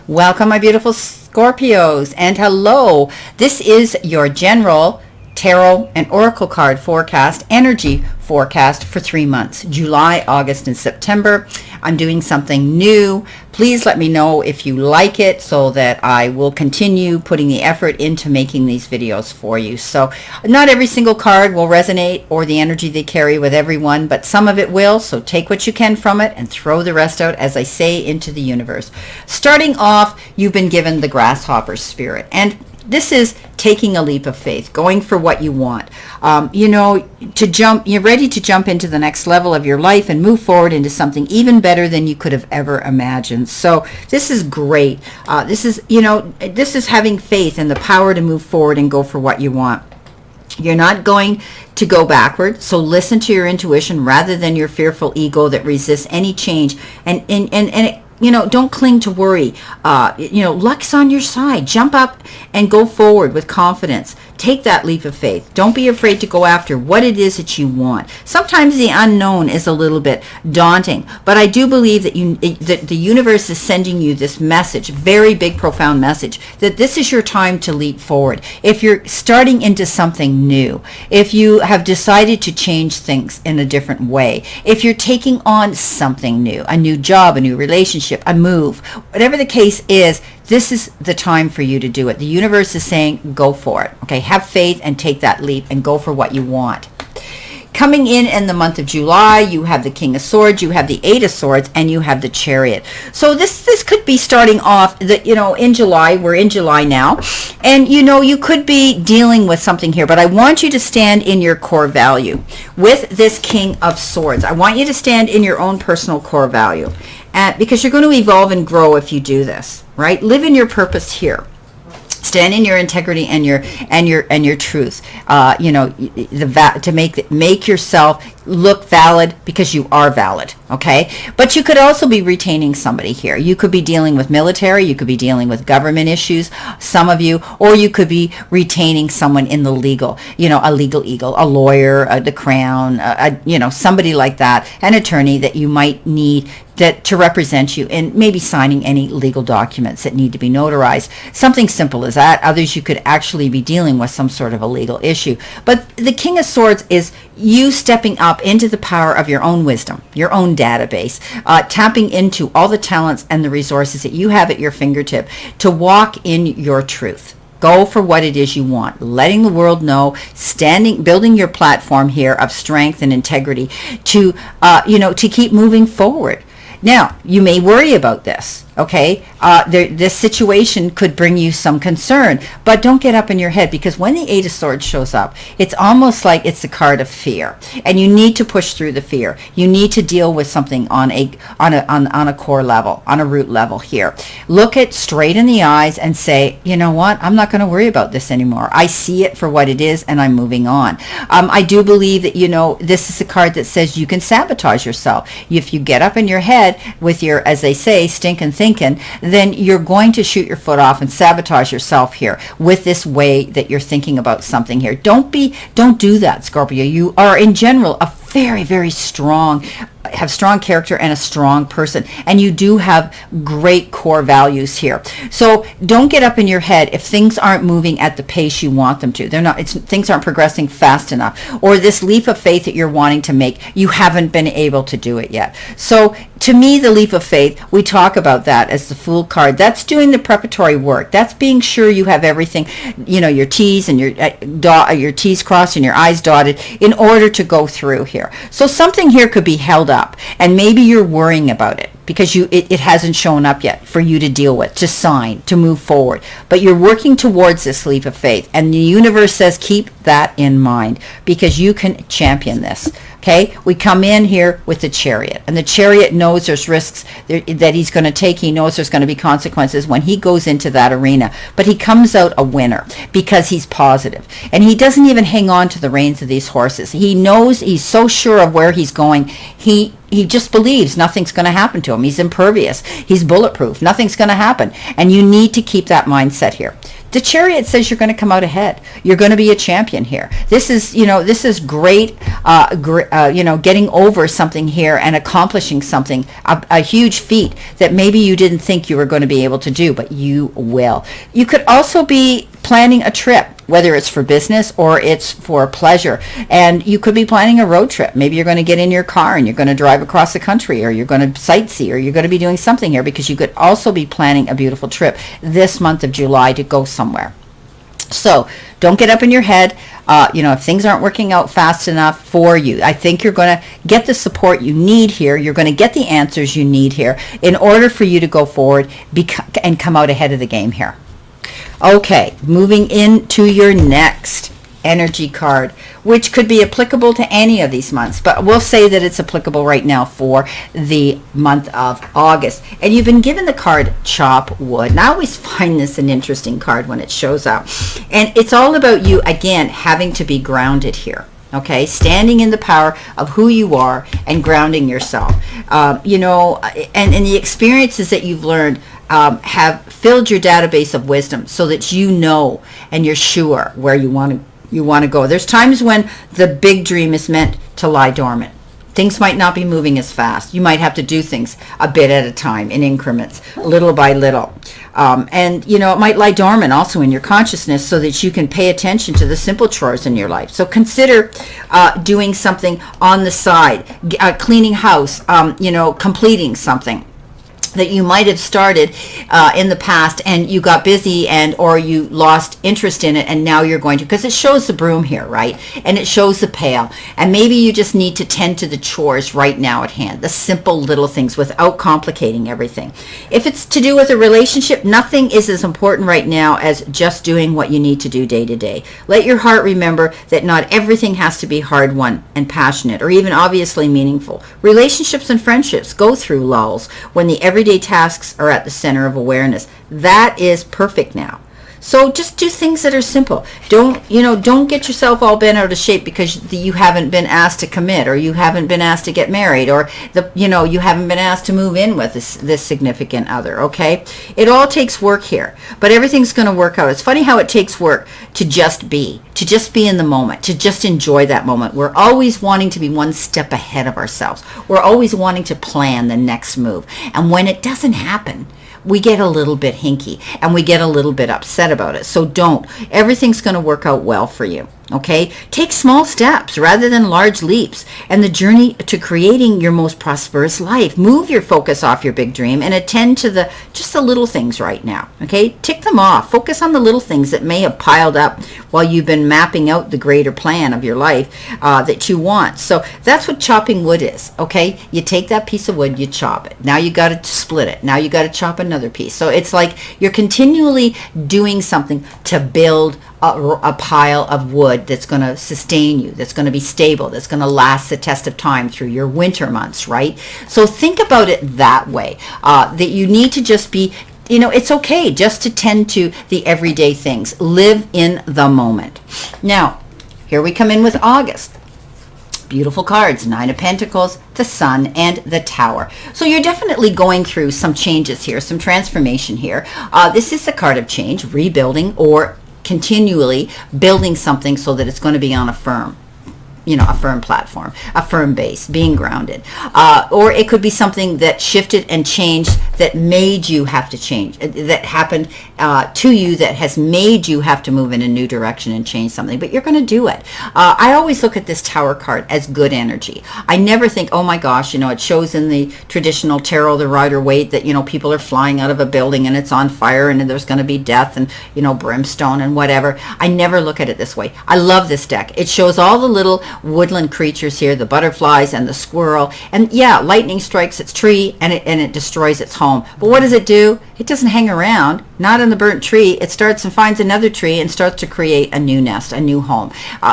Welcome, my beautiful Scorpios, and hello. This is your general tarot and oracle card forecast, energy forecast for 3 months, July, August, and September. I'm doing something new. Please let me know if you like it so that I will continue putting the effort into making these videos for you. So not every single card will resonate or the energy they carry with everyone, but some of it will. So take what you can from it and throw the rest out, as I say, into the universe. Starting off, you've been given the Grasshopper Spirit. And this is taking a leap of faith, going for what you want. You're ready to jump into the next level of your life and move forward into something even better than you could have ever imagined. So this is great. This is having faith and the power to move forward and go for what you want. You're not going to go backward, so listen to your intuition rather than your fearful ego that resists any change. Don't cling to worry. Luck's on your side. Jump up and go forward with confidence. Take that leap of faith. Don't be afraid to go after what it is that you want. Sometimes the unknown is a little bit daunting, but I do believe that the universe is sending you this message, very big, profound message, that this is your time to leap forward. If you're starting into something new, if you have decided to change things in a different way, if you're taking on something new, a new job, a new relationship, a move, whatever the case is, this is the time for you to do it. The universe is saying, go for it. Okay, have faith and take that leap and go for what you want. Coming in the month of July, you have the King of Swords, you have the Eight of Swords, and you have the Chariot. So this could be starting off, in July. We're in July now. And, you could be dealing with something here. But I want you to stand in your core value. With this King of Swords, I want you to stand in your own personal core value. Because you're going to evolve and grow if you do this, right? Live in your purpose here. Stand in your integrity and your truth. To make yourself look valid, because you are valid. Okay, but you could also be retaining somebody here. You could be dealing with military. You could be dealing with government issues. Some of you, or you could be retaining someone in the legal. A legal eagle, a lawyer, the crown. Somebody like that, an attorney that you might need to represent you in maybe signing any legal documents that need to be notarized. Something simple as that. Others, you could actually be dealing with some sort of a legal issue. But the King of Swords is you stepping up into the power of your own wisdom, your own database, tapping into all the talents and the resources that you have at your fingertip to walk in your truth. Go for what it is you want, letting the world know, building your platform here of strength and integrity to keep moving forward. Now, you may worry about this, okay? This situation could bring you some concern, but don't get up in your head, because when the Eight of Swords shows up, it's almost like it's a card of fear, and you need to push through the fear. You need to deal with something on a core level, on a root level here. Look it straight in the eyes and say, you know what? I'm not going to worry about this anymore. I see it for what it is, and I'm moving on. I do believe that, this is a card that says you can sabotage yourself. If you get up in your head with your, as they say, stinking thinking, then you're going to shoot your foot off and sabotage yourself here with this way that you're thinking about something here. Don't do that, Scorpio. You are in general a very, very strong character and a strong person, and you do have great core values here. So don't get up in your head if things aren't moving at the pace you want them to. Things aren't progressing fast enough, or this leap of faith that you're wanting to make, you haven't been able to do it yet. So to me, the leap of faith, we talk about that as the Fool card. That's doing the preparatory work. That's being sure you have everything, your T's and your T's crossed and your I's dotted in order to go through here. So something here could be held up, and maybe you're worrying about it because it hasn't shown up yet for you to deal with, to sign, to move forward. But you're working towards this leap of faith, and the universe says keep that in mind, because you can champion this. Okay, we come in here with the Chariot, and the Chariot knows there's risks that he's going to take. He knows there's going to be consequences when he goes into that arena, but he comes out a winner because he's positive, and he doesn't even hang on to the reins of these horses. He knows, he's so sure of where he's going. He just believes nothing's going to happen to him. He's impervious. He's bulletproof. Nothing's going to happen. And you need to keep that mindset here. The Chariot says you're going to come out ahead. You're going to be a champion here. This is, this is great, getting over something here and accomplishing something, a huge feat that maybe you didn't think you were going to be able to do, but you will. You could also be planning a trip, whether it's for business or it's for pleasure. And you could be planning a road trip. Maybe you're going to get in your car and you're going to drive across the country, or you're going to sightsee, or you're going to be doing something here, because you could also be planning a beautiful trip this month of July to go somewhere. So don't get up in your head. If things aren't working out fast enough for you, I think you're going to get the support you need here. You're going to get the answers you need here in order for you to go forward and come out ahead of the game here. Okay, moving into your next energy card, which could be applicable to any of these months, but we'll say that it's applicable right now for the month of August. And you've been given the card Chop Wood. And I always find this an interesting card when it shows up. And it's all about you, again, having to be grounded here. Okay, standing in the power of who you are and grounding yourself. And the experiences that you've learned have filled your database of wisdom so that you know and you're sure where you want to go. There's times when the big dream is meant to lie dormant. Things might not be moving as fast. You might have to do things a bit at a time, in increments, little by little. It might lie dormant also in your consciousness so that you can pay attention to the simple chores in your life. So consider doing something on the side, cleaning house, completing something that you might have started in the past and you got busy or you lost interest in it, and now you're going to, because it shows the broom here, right? And it shows the pail. And maybe you just need to tend to the chores right now at hand, the simple little things without complicating everything. If it's to do with a relationship, nothing is as important right now as just doing what you need to do day to day. Let your heart remember that not everything has to be hard-won and passionate or even obviously meaningful. Relationships and friendships go through lulls when the everyday tasks are at the center of awareness. That is perfect now. So just do things that are simple. Don't get yourself all bent out of shape because you haven't been asked to commit, or you haven't been asked to get married, or you haven't been asked to move in with this significant other. Okay, it all takes work here, but everything's going to work out. It's funny how it takes work to just be in the moment, to just enjoy that moment. We're always wanting to be one step ahead of ourselves. We're always wanting to plan the next move, and when it doesn't happen, we get a little bit hinky and we get a little bit upset about it. So don't. Everything's going to work out well for you. Okay? Take small steps rather than large leaps. And the journey to creating your most prosperous life. Move your focus off your big dream and attend to just the little things right now. Okay? Tick them off. Focus on the little things that may have piled up while you've been mapping out the greater plan of your life that you want. So that's what chopping wood is. Okay? You take that piece of wood, you chop it. Now you got to split it. Now you got to chop another piece. So it's like you're continually doing something to build a pile of wood that's going to sustain you, that's going to be stable, that's going to last the test of time through your winter months, right? So think about it that way, that you need to just be, it's okay just to tend to the everyday things. Live in the moment. Now, here we come in with August. Beautiful cards, Nine of Pentacles, the Sun, and the Tower. So you're definitely going through some changes here, some transformation here. This is a card of change, rebuilding, or continually building something so that it's going to be on a firm platform, a firm base, being grounded. Or it could be something that shifted and changed that made you have to change, that happened to you that has made you have to move in a new direction and change something, but you're going to do it. I always look at this Tower card as good energy. I never think, oh my gosh, it shows in the traditional tarot, the Rider-Waite, that, people are flying out of a building and it's on fire and there's going to be death and, brimstone and whatever. I never look at it this way. I love this deck. It shows all the little woodland creatures here, the butterflies and the squirrel, and yeah, lightning strikes its tree and it destroys its home. But what does it do? It doesn't hang around, not in the burnt tree. It starts and finds another tree and starts to create a new nest, a new home.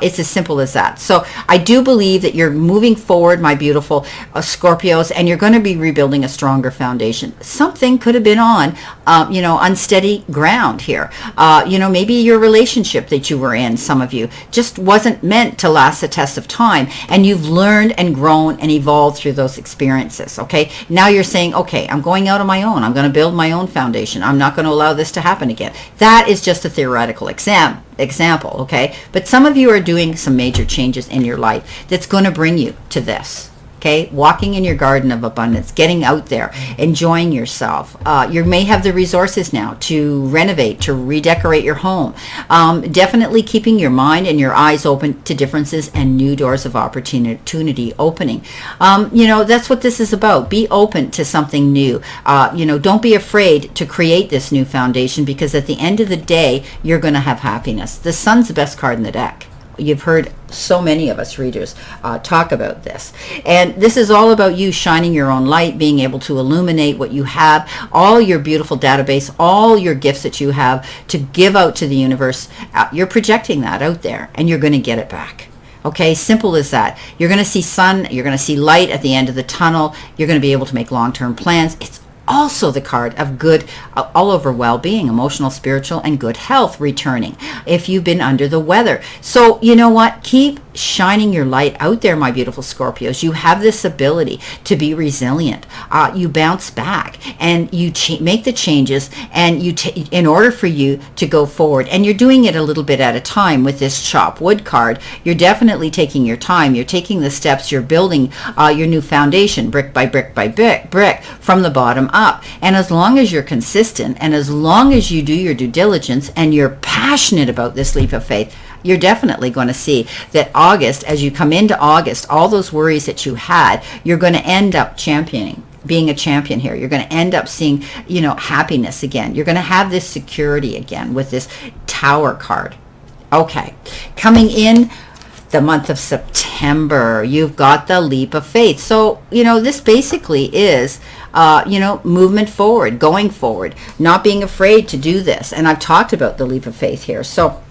It's as simple as that. So I do believe that you're moving forward, my beautiful Scorpios, and you're going to be rebuilding a stronger foundation. Something could have been on unsteady ground here. Maybe your relationship that you were in, some of you, just wasn't meant to last the test of time, and you've learned and grown and evolved through those experiences. Okay, now you're saying, okay, I'm going out on my own. I'm going to build my own foundation. I'm not going to allow this to happen again. That is just a theoretical example, okay? But some of you are doing some major changes in your life that's going to bring you to this. Okay, walking in your garden of abundance, getting out there, enjoying yourself. You may have the resources now to renovate, to redecorate your home. Definitely keeping your mind and your eyes open to differences and new doors of opportunity opening. That's what this is about. Be open to something new. Don't be afraid to create this new foundation, because at the end of the day, you're going to have happiness. The sun's the best card in the deck. You've heard so many of us readers talk about this. And this is all about you shining your own light, being able to illuminate what you have, all your beautiful database, all your gifts that you have to give out to the universe. You're projecting that out there, and you're going to get it back. Okay, simple as that. You're going to see sun, you're going to see light at the end of the tunnel. You're going to be able to make long-term plans. It's also the card of good, all over well-being, emotional, spiritual, and good health returning if you've been under the weather. So you know what? Keep shining your light out there, my beautiful Scorpios. You have this ability to be resilient. You bounce back, and you make the changes, and in order for you to go forward. And you're doing it a little bit at a time with this chop wood card. You're definitely taking your time. You're taking the steps. You're building your new foundation brick by brick by brick from the bottom up. And as long as you're consistent, and as long as you do your due diligence, and you're passionate about this leap of faith, you're definitely going to see that August, as you come into August, all those worries that you had, you're going to end up being a champion here. You're going to end up seeing, happiness again. You're going to have this security again with this Tower card. Okay, coming in the month of September, you've got the leap of faith. So, this basically is, movement forward, going forward, not being afraid to do this. And I've talked about the leap of faith here. So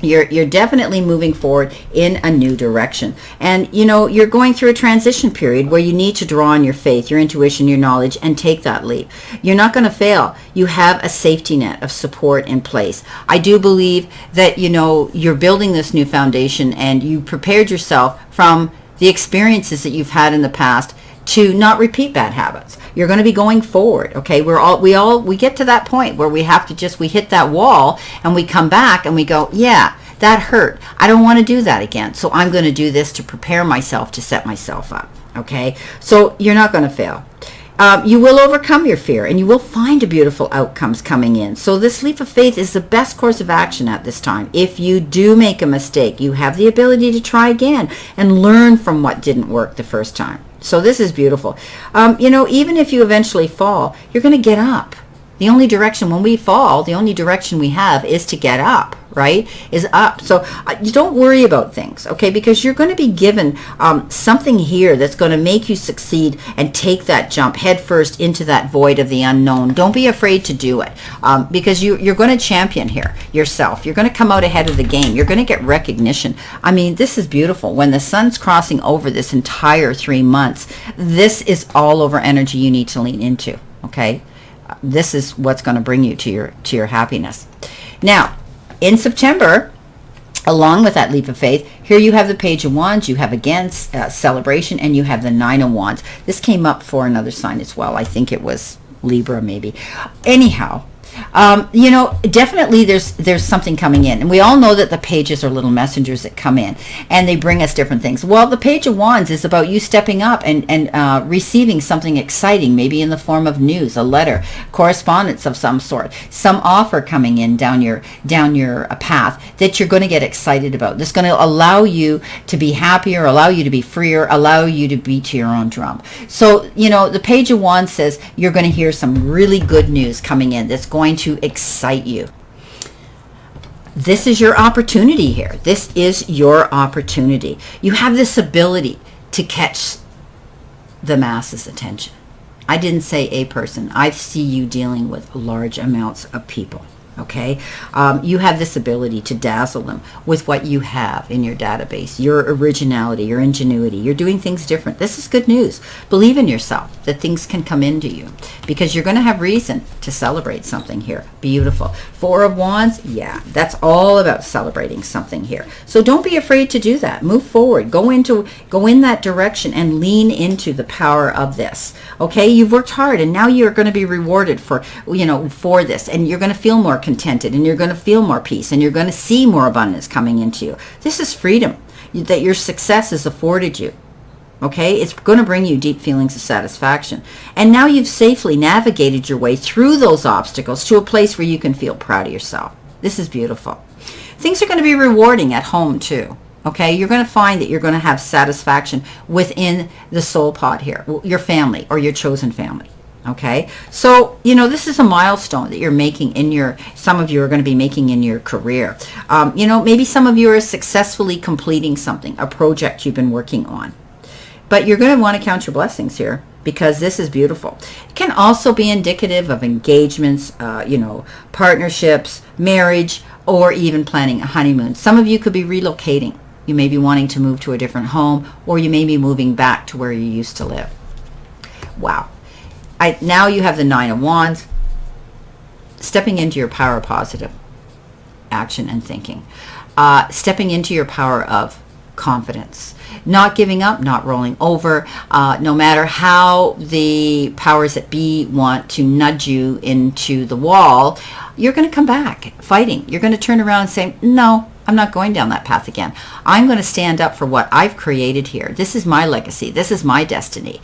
you're definitely moving forward in a new direction. And, you're going through a transition period where you need to draw on your faith, your intuition, your knowledge, and take that leap. You're not going to fail. You have a safety net of support in place. I do believe that, you're building this new foundation, and you prepared yourself from the experiences that you've had in the past to not repeat bad habits. You're going to be going forward. Okay, we get to that point where we have to we hit that wall, and we come back and we go, yeah, that hurt. I don't want to do that again. So I'm going to do this to prepare myself, to set myself up. Okay, so you're not going to fail. You will overcome your fear, and you will find beautiful outcomes coming in. So this leap of faith is the best course of action at this time. If you do make a mistake, you have the ability to try again and learn from what didn't work the first time. So this is beautiful. Even if you eventually fall, you're going to get up. The only direction when we fall, the only direction we have is to get up, right? Is up. So you don't worry about things, okay? Because you're going to be given something here that's going to make you succeed and take that jump head first into that void of the unknown. Don't be afraid to do it, because you're going to champion here yourself. You're going to come out ahead of the game. You're going to get recognition. I mean, this is beautiful. When the sun's crossing over this entire 3 months, this is all over energy you need to lean into, okay? This is what's going to bring you to your happiness. Now, in September, along with that leap of faith, here you have the Page of Wands, you have again celebration, and you have the Nine of Wands. This came up for another sign as well. I think it was Libra, maybe. Anyhow, definitely there's something coming in, and we all know that the pages are little messengers that come in, and they bring us different things. Well, the Page of Wands is about you stepping up and receiving something exciting, maybe in the form of news, a letter, correspondence of some sort, some offer coming in down your path that you're going to get excited about. This is going to allow you to be happier, allow you to be freer, allow you to beat to your own drum. So the Page of Wands says you're going to hear some really good news coming in that's going to excite you. This is your opportunity here. This is your opportunity. You have this ability to catch the masses' attention. I didn't say a person. I see you dealing with large amounts of people. Okay, you have this ability to dazzle them with what you have in your database, your originality, your ingenuity. You're doing things different. This is good news. Believe in yourself that things can come into you, because you're going to have reason to celebrate something here. Beautiful. Four of Wands, yeah, that's all about celebrating something here. So don't be afraid to do that. Move forward. Go in that direction and lean into the power of this. Okay, you've worked hard, and now you're going to be rewarded for this, and you're going to feel more contented, and you're going to feel more peace, and you're going to see more abundance coming into you. This is freedom that your success has afforded you. Okay, it's going to bring you deep feelings of satisfaction. And now you've safely navigated your way through those obstacles to a place where you can feel proud of yourself. This is beautiful. Things are going to be rewarding at home too. Okay, you're going to find that you're going to have satisfaction within the soul pod here, your family or your chosen family. Okay, so this is a milestone that you're making some of you are going to be making in your career. Maybe some of you are successfully completing something, a project you've been working on. But you're going to want to count your blessings here, because this is beautiful. It can also be indicative of engagements, partnerships, marriage, or even planning a honeymoon. Some of you could be relocating. You may be wanting to move to a different home, or you may be moving back to where you used to live. Wow. Now you have the Nine of Wands, stepping into your power of positive action and thinking, stepping into your power of confidence, not giving up, not rolling over, no matter how the powers that be want to nudge you into the wall. You're going to come back fighting. You're going to turn around and say, no, I'm not going down that path again. I'm going to stand up for what I've created here. This is my legacy. This is my destiny.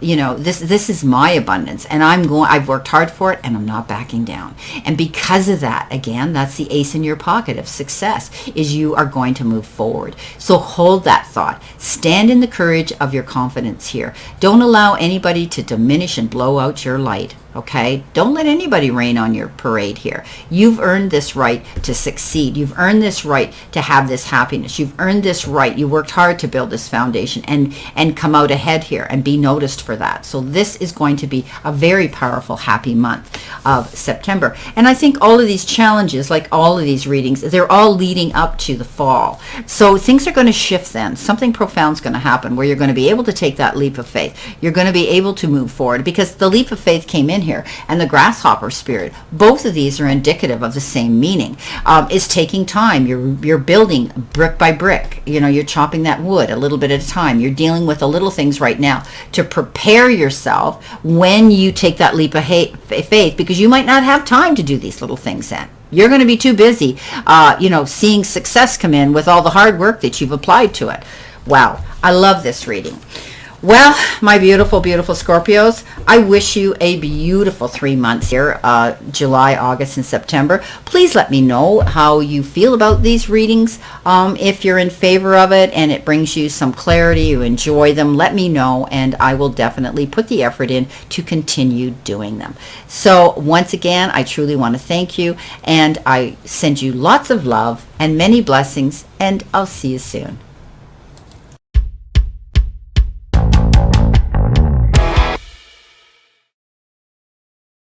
This is my abundance, and I've worked hard for it, and I'm not backing down. And because of that, again, that's the ace in your pocket of success, is you are going to move forward. So hold that thought. Stand in the courage of your confidence here. Don't allow anybody to diminish and blow out your light. Okay, don't let anybody rain on your parade here. You've earned this right to succeed. You've earned this right to have this happiness. You've earned this right. You worked hard to build this foundation and come out ahead here and be noticed for that. So this is going to be a very powerful, happy month of September. And I think all of these challenges, like all of these readings, they're all leading up to the fall. So things are going to shift then. Something profound is going to happen where you're going to be able to take that leap of faith. You're going to be able to move forward, because the leap of faith came in here, and the Grasshopper Spirit, both of these are indicative of the same meaning. It's taking time. You're building brick by brick. You're chopping that wood a little bit at a time. You're dealing with the little things right now to prepare yourself when you take that leap of faith, because you might not have time to do these little things then. You're going to be too busy, seeing success come in with all the hard work that you've applied to it. Wow, I love this reading. Well, my beautiful, beautiful Scorpios, I wish you a beautiful 3 months here, July, August, and September. Please let me know how you feel about these readings. If you're in favor of it and it brings you some clarity, you enjoy them, let me know, and I will definitely put the effort in to continue doing them. So once again, I truly want to thank you, and I send you lots of love and many blessings, and I'll see you soon.